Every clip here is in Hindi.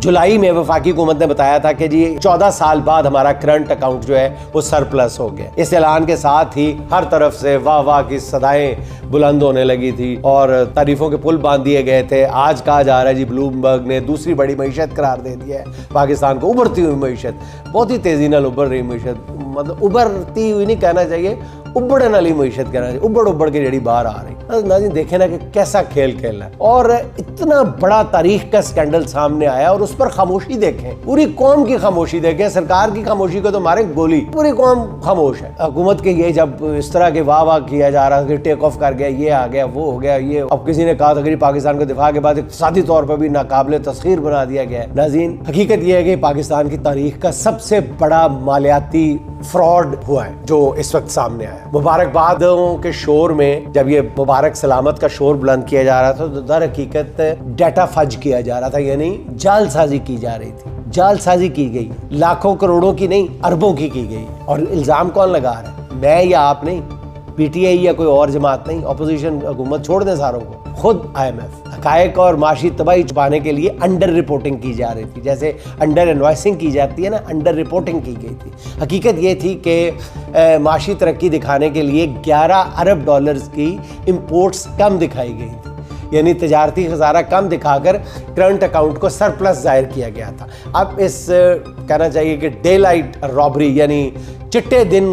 जुलाई में वफाकी हुकूमत ने बताया था कि जी 14 साल बाद हमारा करंट अकाउंट जो है वो सरप्लस हो गया। इस ऐलान के साथ ही हर तरफ से वाह वाह की सदाएं बुलंद होने लगी थी और तारीफों के पुल बांध दिए गए थे। आज कहा जा रहा है जी ब्लूमबर्ग ने दूसरी बड़ी मईशत करार दे दिया है पाकिस्तान को, उभरती हुई मईशत, बहुत ही तेजी नाल उभर रही मईशत, मतलब उभरती हुई नहीं कहना चाहिए, उबड़न वाली मईशत कहना चाहिए, उबड़ के जड़ी बाहर आ रही। नाज़रीन देखे ना कि कैसा खेल खेलना है और इतना बड़ा तारीख का स्कैंडल सामने आया और उस पर खामोशी देखें, पूरी कौम की खामोशी देखें। सरकार की खामोशी को तो मारे गोली, पूरी कौम खामोश है। हुकूमत के ये जब इस तरह के वाह वाह किया जा रहा था, टेक ऑफ कर गया, ये आ गया, वो हो गया, ये अब किसी ने कहा था कि पाकिस्तान को दिफा के बाद इक़्तिसादी तौर पर भी नाकाबिले तस्खीर बना दिया गया है। नाज़रीन हकीकत यह है कि पाकिस्तान की तारीख का सबसे बड़ा मालियाती फ्रॉड हुआ है जो इस वक्त सामने आया। मुबारकबादों के शोर में जब ये मुबारक सलामत का शोर बुलंद किया जा रहा था तो दर हकीकत डाटा फज किया जा रहा था, यानी जालसाजी की जा रही थी। जालसाजी की गई, लाखों करोड़ों की नहीं, अरबों की गई। और इल्जाम कौन लगा रहा है? मैं या आप नहीं, पीटीआई या कोई और जमात नहीं, अपोजिशन हुकूमत छोड़ दें सारों को, खुद IMF हकायक और माशी तबाही छुपाने के लिए अंडर रिपोर्टिंग की जा रही थी। जैसे अंडर इन्वॉइसिंग की जाती है ना, अंडर रिपोर्टिंग की गई थी। हकीकत ये थी कि माशी तरक्की दिखाने के लिए 11 अरब डॉलर्स की इंपोर्ट्स कम दिखाई गई थी, यानी तजारती खजाना कम दिखाकर करंट अकाउंट को सरप्लस जाहिर किया गया था। अब इस कहना चाहिए कि डे लाइट रॉबरी यानी चिट्टे दिन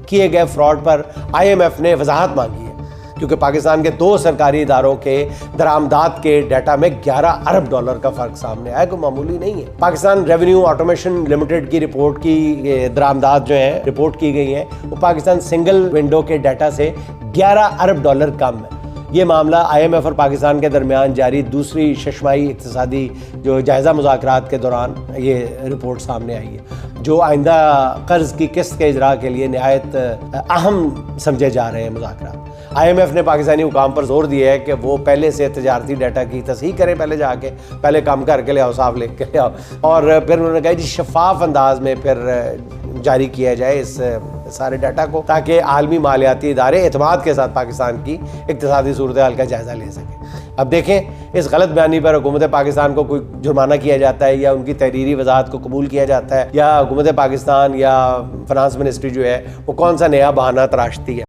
किए गए फ्रॉड पर IMF ने वजाहत मांगी है, क्योंकि पाकिस्तान के 2 सरकारी इदारों के दरामदात के डाटा में 11 अरब डॉलर का फर्क सामने आया, कोई मामूली नहीं है। पाकिस्तान रेवेन्यू ऑटोमेशन लिमिटेड की रिपोर्ट की दरामदात जो है रिपोर्ट की गई है वो पाकिस्तान सिंगल विंडो के डाटा से 11 अरब डॉलर कम है। ये मामला IMF और पाकिस्तान के दरमियान जारी दूसरी शशमाही इक्तिसादी जो जायज़ा मुज़ाकरात के दौरान ये रिपोर्ट सामने आई है, जो आइंदा कर्ज की किस्त के इजरा के लिए निहायत अहम समझे जा रहे हैं मुज़ाकरात। IMF ने पाकिस्तानी हुकाम पर जोर दिया है कि वो पहले से तजारती डाटा की तस्हीह करें, पहले काम करके ले आओ, साफ लिख के ले आओ, और फिर उन्होंने कहा जी शफाफ अंदाज में फिर जारी किया जाए इस सारे डाटा को, ताकि आलमी मालियाती इदारे एतमाद के साथ पाकिस्तान की इक्तिसादी सूरत हाल का जायज़ा ले सकें। अब देखें इस गलत बयानी पर हुकूमत पाकिस्तान को कोई जुर्माना किया जाता है या उनकी तहरीरी वजाहत को कबूल किया जाता है, या हुकूमत पाकिस्तान या फाइनेंस मिनिस्ट्री जो है वो कौन सा नया बहाना तराशती है।